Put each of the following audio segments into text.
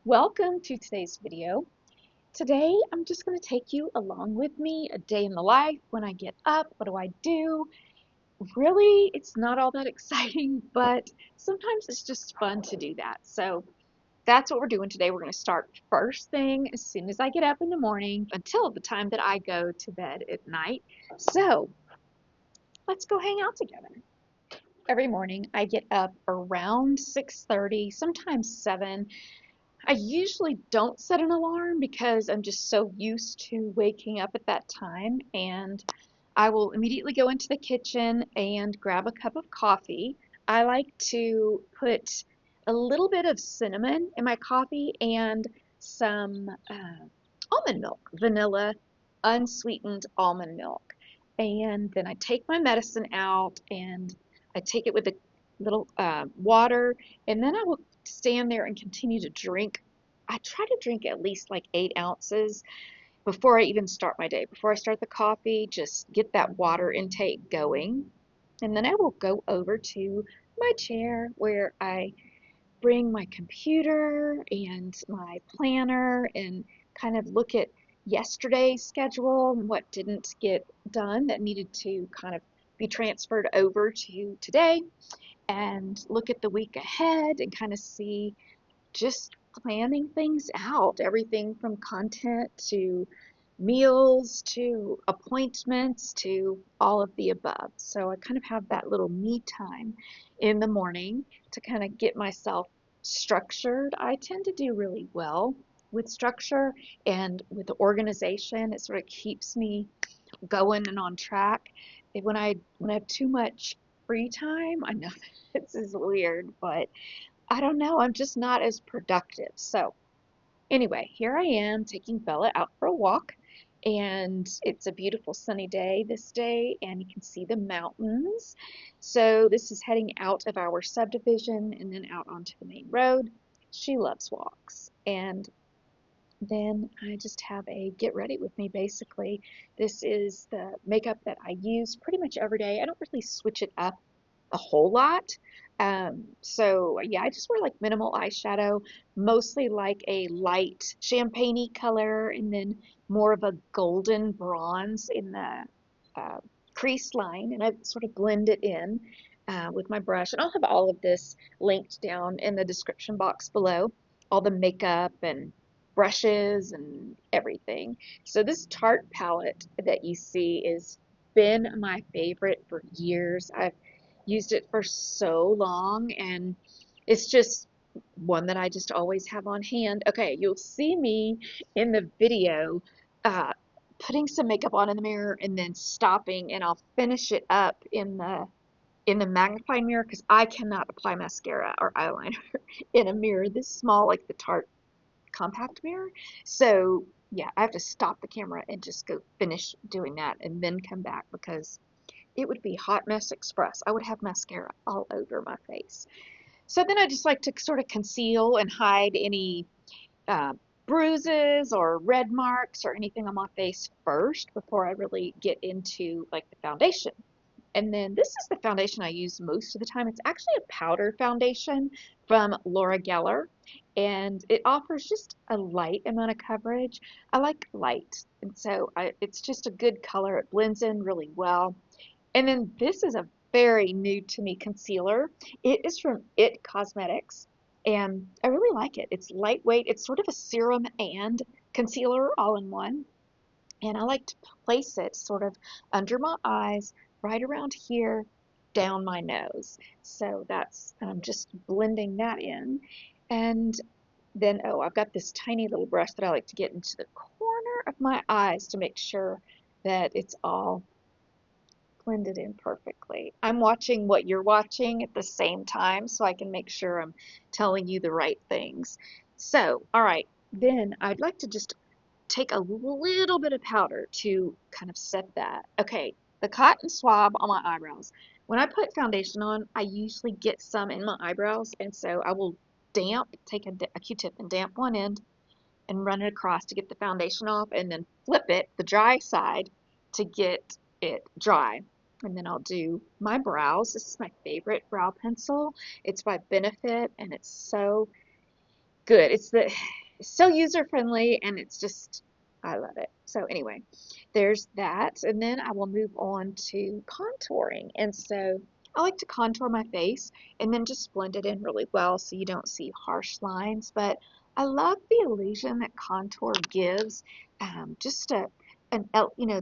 Welcome to today's video. Today I'm just going to take you along with me a day in the life. When I get up, what do I do? Really, it's not all that exciting, but sometimes it's just fun to do that. So that's what we're doing today. We're going to start first thing as soon as I get up in the morning until the time that I go to bed at night. So let's go hang out together. Every morning I get up around 6:30, sometimes 7. I usually don't set an alarm because I'm just so used to waking up at that time, and I will immediately go into the kitchen and grab a cup of coffee. I like to put a little bit of cinnamon in my coffee and some almond milk, vanilla, unsweetened almond milk. And then I take my medicine out and I take it with a little water, and then I will stand there and continue to drink. I try to drink at least like 8 ounces before I even start my day. Before I start the coffee, just get that water intake going. And then I will go over to my chair where I bring my computer and my planner and kind of look at yesterday's schedule and what didn't get done that needed to kind of be transferred over to today, and look at the week ahead and kind of see, just planning things out, everything from content to meals to appointments to all of the above. So I kind of have that little me time in the morning to kind of get myself structured. I tend to do really well with structure and with the organization. It sort of keeps me going and on track. When I have too much free time, I know this is weird, but I don't know, I'm just not as productive. So anyway, here I am taking Bella out for a walk, and it's a beautiful sunny day this day, and you can see the mountains. So this is heading out of our subdivision and then out onto the main road. She loves walks, and then I just have a get ready with me basically. This is the makeup that I use pretty much every day. I don't really switch it up a whole lot. So yeah, I just wear like minimal eyeshadow, mostly like a light champagne-y color, and then more of a golden bronze in the uh, crease line, and I sort of blend it in with my brush. And I'll have all of this linked down in the description box below, all the makeup and brushes and everything. So this Tarte palette that you see has been my favorite for years. I've used it for so long, and it's just one that I just always have on hand. Okay, you'll see me in the video uh, putting some makeup on in the mirror and then stopping, and I'll finish it up in the magnifying mirror because I cannot apply mascara or eyeliner in a mirror this small, like the Tarte compact mirror. So yeah, I have to stop the camera and just go finish doing that and then come back, because it would be hot mess express. I would have mascara all over my face. So then I just like to sort of conceal and hide any uh, bruises or red marks or anything on my face first before I really get into like the foundation. And then this is the foundation I use most of the time. It's actually a powder foundation from Laura Geller, and it offers just a light amount of coverage. I like light, and so it's just a good color. It blends in really well. And then this is a very new to me concealer. It is from It Cosmetics, and I really like it. It's lightweight. It's sort of a serum and concealer all in one. And I like to place it sort of under my eyes, right around here, down my nose. So that's just blending that in. And then, oh, I've got this tiny little brush that I like to get into the corner of my eyes to make sure that it's all blended in perfectly. I'm watching what you're watching at the same time so I can make sure I'm telling you the right things. So, all right, then I'd like to just take a little bit of powder to kind of set that. Okay, the cotton swab on my eyebrows. When I put foundation on, I usually get some in my eyebrows, and so I will take a Q-tip and damp one end and run it across to get the foundation off, and then flip it, the dry side, to get it dry. And then I'll do my brows. This is my favorite brow pencil. It's by Benefit, and it's so good. It's so user-friendly, and it's just, I love it. So anyway, there's that. And then I will move on to contouring. And so I like to contour my face and then just blend it in really well so you don't see harsh lines. But I love the illusion that contour gives, just to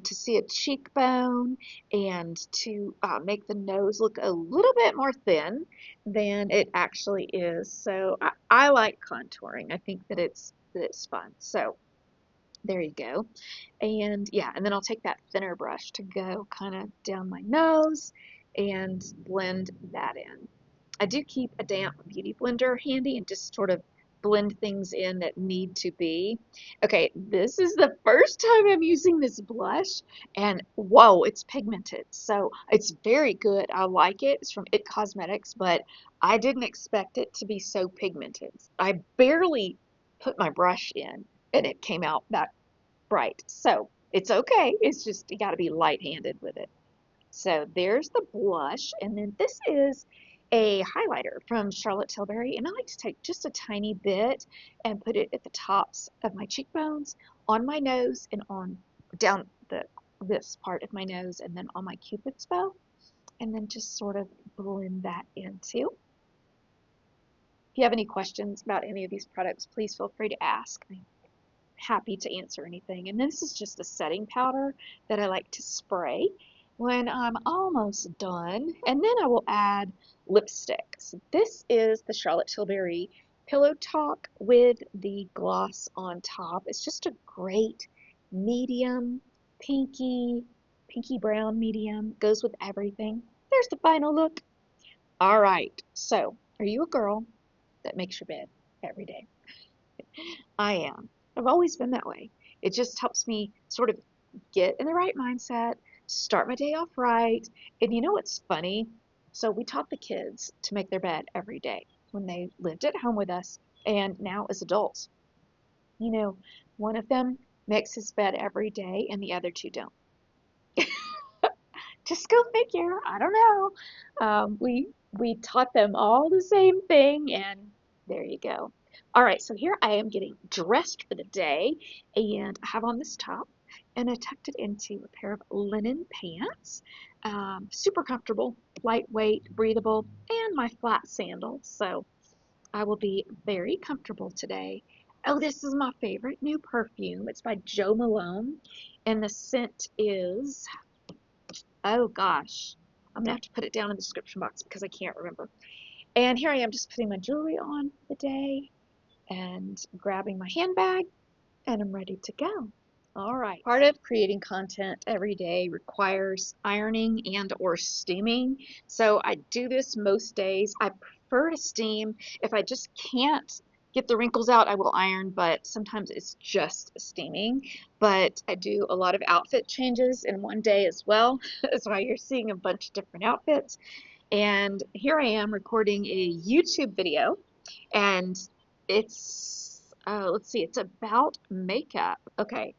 see a cheekbone and to make the nose look a little bit more thin than it actually is. So I like contouring. I think that it's fun. So there you go. And yeah, and then I'll take that thinner brush to go kind of down my nose and blend that in. I do keep a damp beauty blender handy and just sort of blend things in that need to be. Okay, this is the first time I'm using this blush, and whoa, it's pigmented. So it's very good. I like it. It's from It Cosmetics, but I didn't expect it to be so pigmented. I barely put my brush in, and it came out that bright. So it's okay. It's just you got to be light-handed with it. So there's the blush, and then this is a highlighter from Charlotte Tilbury, and I like to take just a tiny bit and put it at the tops of my cheekbones, on my nose, and on down this part of my nose, and then on my Cupid's bow, and then just sort of blend that in too. If you have any questions about any of these products, please feel free to ask. I'm happy to answer anything. And this is just a setting powder that I like to spray when I'm almost done, and then I will add lipstick. So this is the Charlotte Tilbury Pillow Talk with the gloss on top. It's just a great medium, pinky brown medium. Goes with everything. There's the final look. All right, so are you a girl that makes your bed every day? I am. I've always been that way. It just helps me sort of get in the right mindset, start my day off right. And you know what's funny? So we taught the kids to make their bed every day when they lived at home with us, and now as adults. You know, one of them makes his bed every day and the other two don't. Just go figure. I don't know. We taught them all the same thing, and there you go. All right, so here I am getting dressed for the day, and I have on this top, and I tucked it into a pair of linen pants. Super comfortable, lightweight, breathable, and my flat sandals. So I will be very comfortable today. Oh, this is my favorite new perfume. It's by Jo Malone, and the scent is, oh gosh, I'm gonna have to put it down in the description box because I can't remember. And here I am just putting my jewelry on for the day and grabbing my handbag, and I'm ready to go. All right. Part of creating content every day requires ironing and or steaming. So I do this most days. I prefer to steam. If I just can't get the wrinkles out, I will iron, but sometimes it's just steaming. But I do a lot of outfit changes in one day as well. That's why you're seeing a bunch of different outfits. And here I am recording a YouTube video, and it's, let's see, it's about makeup. Okay,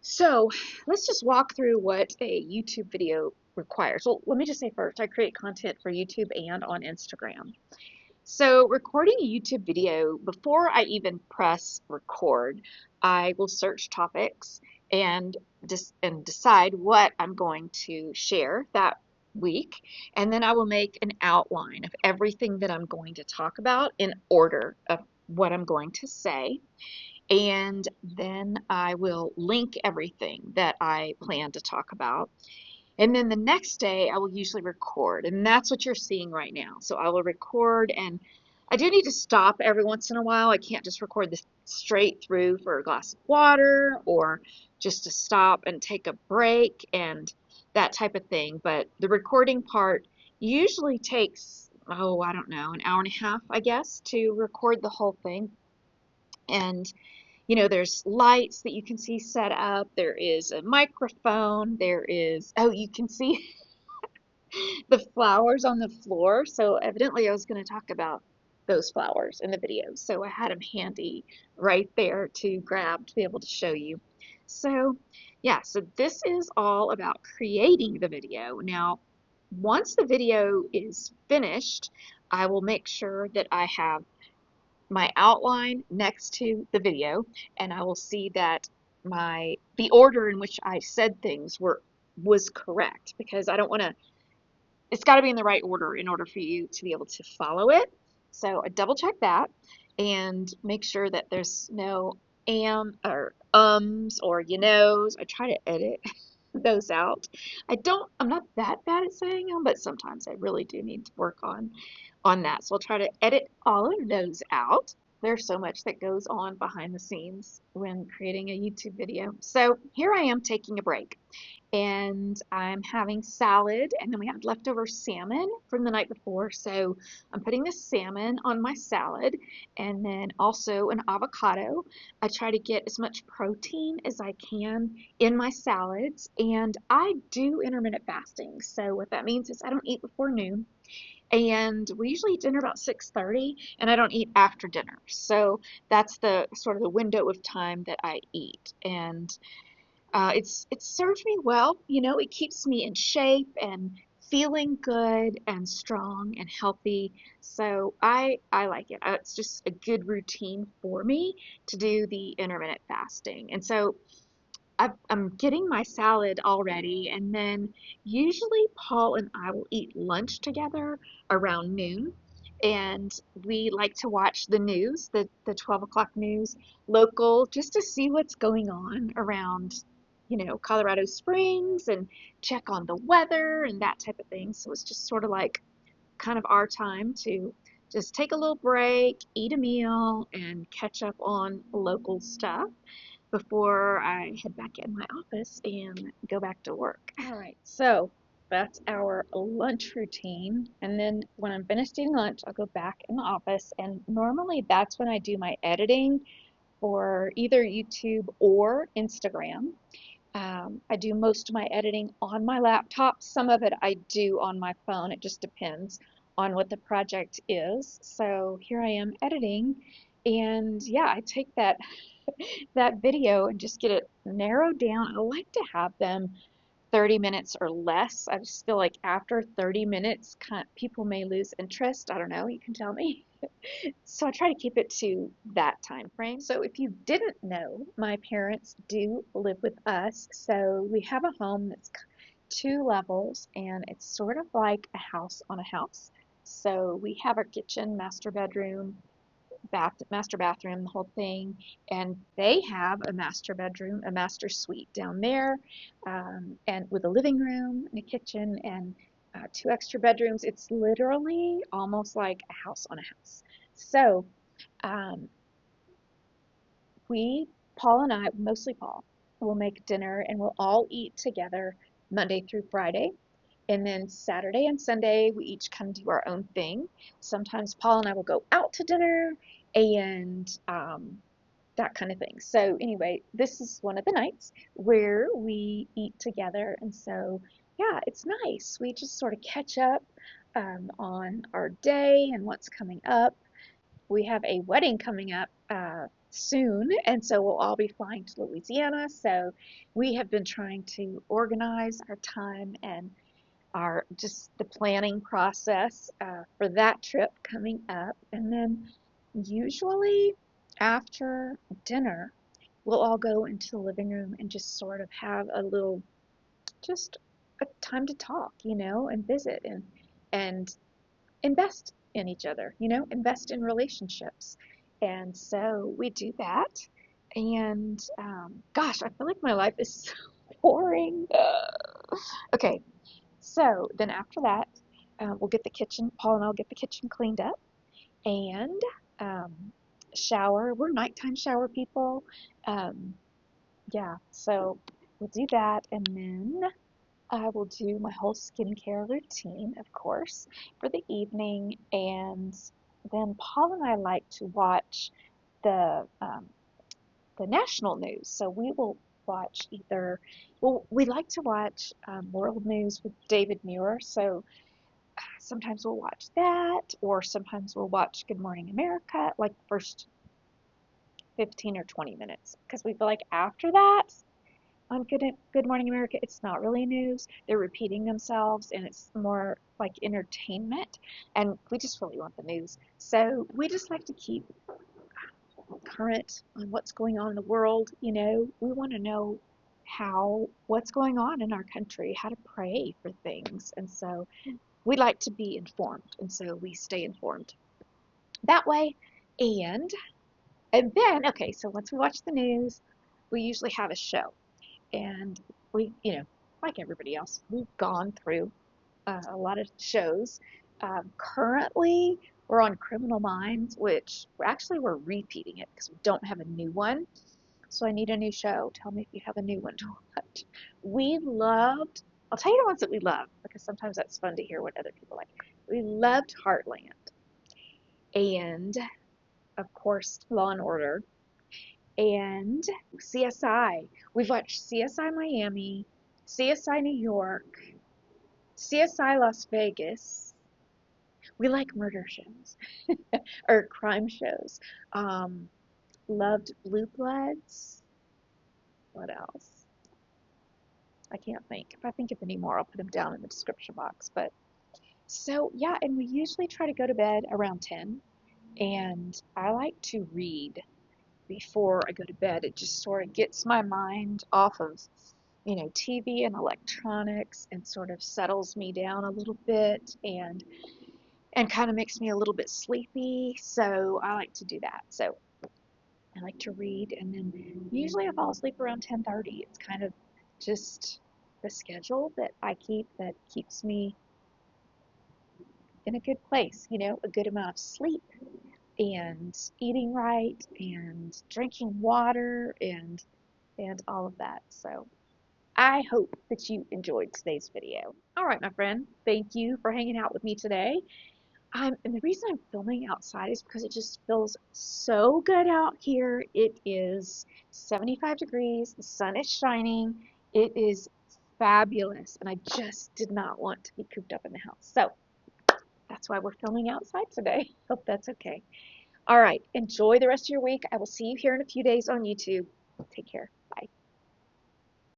so let's just walk through what a YouTube video requires. Well, let me just say first, I create content for YouTube and on Instagram. So recording a YouTube video, before I even press record, I will search topics and decide what I'm going to share that week, and then I will make an outline of everything that I'm going to talk about in order of what I'm going to say, and then I will link everything that I plan to talk about. And then the next day I will usually record, and that's what you're seeing right now. So I will record, and I do need to stop every once in a while. I can't just record this straight through for a glass of water or just to stop and take a break and that type of thing. But the recording part usually takes, oh, I don't know, an hour and a half, I guess, to record the whole thing. And you know, there's lights that you can see set up. There is a microphone. There is, oh, you can see the flowers on the floor. So evidently I was going to talk about those flowers in the video. So I had them handy right there to grab to be able to show you. So yeah, so this is all about creating the video. Now, once the video is finished, I will make sure that I have my outline next to the video, and I will see that the order in which I said things was correct, because I don't want to, it's got to be in the right order in order for you to be able to follow it. So I double check that and make sure that there's no or ums or you knows. I try to edit those out. I'm not that bad at saying them, but sometimes I really do need to work on that. So I'll try to edit all of those out. There's so much that goes on behind the scenes when creating a YouTube video. So here I am taking a break, and I'm having salad, and then we had leftover salmon from the night before, so I'm putting the salmon on my salad, and then also an avocado. I try to get as much protein as I can in my salads, and I do intermittent fasting, so what that means is I don't eat before noon, and we usually eat dinner about 6:30, and I don't eat after dinner, so that's the sort of the window of time that I eat. And it's served me well. You know, it keeps me in shape and feeling good and strong and healthy. So I like it. It's just a good routine for me to do the intermittent fasting. And so I'm getting my salad already, and then usually Paul and I will eat lunch together around noon. And we like to watch the news, the 12 o'clock news, local, just to see what's going on around, Colorado Springs, and check on the weather and that type of thing. So it's just sort of like kind of our time to just take a little break, eat a meal, and catch up on local stuff before I head back in my office and go back to work. All right, so that's our lunch routine. And then when I'm finished eating lunch, I'll go back in the office. And normally that's when I do my editing for either YouTube or Instagram. I do most of my editing on my laptop. Some of it I do on my phone. It just depends on what the project is. So here I am editing, and yeah, I take that that video and just get it narrowed down. I like to have them 30 minutes or less. I just feel like after 30 minutes, people may lose interest. I don't know, you can tell me. So I try to keep it to that time frame. So if you didn't know, my parents do live with us. So we have a home that's 2 levels, and it's sort of like a house on a house. So we have our kitchen, master bedroom, master bathroom, the whole thing, and they have a master bedroom, a master suite down there, and with a living room and a kitchen and 2 extra bedrooms. It's literally almost like a house on a house. So um, Paul and I, mostly Paul, will make dinner, and we'll all eat together Monday through Friday. And then Saturday and Sunday, we each kind of do our own thing. Sometimes Paul and I will go out to dinner and that kind of thing. So anyway, this is one of the nights where we eat together. And so, yeah, it's nice. We just sort of catch up on our day and what's coming up. We have a wedding coming up soon, and so we'll all be flying to Louisiana. So we have been trying to organize our time and just the planning process for that trip coming up. And then usually after dinner, we'll all go into the living room and just sort of have just a time to talk, and visit and invest in each other, invest in relationships. And so we do that. And gosh, I feel like my life is so boring. Okay, so then after that, we'll get the kitchen, Paul and I'll get the kitchen cleaned up and um, shower. We're nighttime shower people. Yeah, so we'll do that, and then I will do my whole skincare routine, of course, for the evening. And then Paul and I like to watch the national news. So we will watch we like to watch world news with David Muir. So sometimes we'll watch that, or sometimes we'll watch Good Morning America, like the first 15 or 20 minutes, because we feel like after that, on Good Morning America, it's not really news. They're repeating themselves, and it's more like entertainment. And we just really want the news. So we just like to keep current on what's going on in the world. We want to know what's going on in our country, how to pray for things. And so we like to be informed, and so we stay informed that way. And and then, okay, so once we watch the news, we usually have a show. And we, like everybody else, we've gone through a lot of shows. Currently, we're on Criminal Minds, which we're repeating it because we don't have a new one. So I need a new show. Tell me if you have a new one to watch. I'll tell you the ones that we love because sometimes that's fun to hear what other people like. We loved Heartland and, of course, Law and Order and CSI. We've watched CSI Miami, CSI New York, CSI Las Vegas. We like murder shows or crime shows. Um, Loved Blue Bloods. What else? I can't think. If I think of any more, I'll put them down in the description box. But so yeah, and we usually try to go to bed around 10. And I like to read before I go to bed. It just sort of gets my mind off of, TV and electronics and sort of settles me down a little bit and kind of makes me a little bit sleepy. So I like to do that. So I like to read, and then usually I fall asleep around 10:30. It's kind of just the schedule that I keep that keeps me in a good place, a good amount of sleep and eating right and drinking water and all of that. So I hope that you enjoyed today's video. All right, my friend, thank you for hanging out with me today. And the reason I'm filming outside is because it just feels so good out here. It is 75 degrees, the sun is shining, it is fabulous, and I just did not want to be cooped up in the house. So that's why we're filming outside today. Hope that's okay. All right, enjoy the rest of your week. I will see you here in a few days on YouTube. Take care.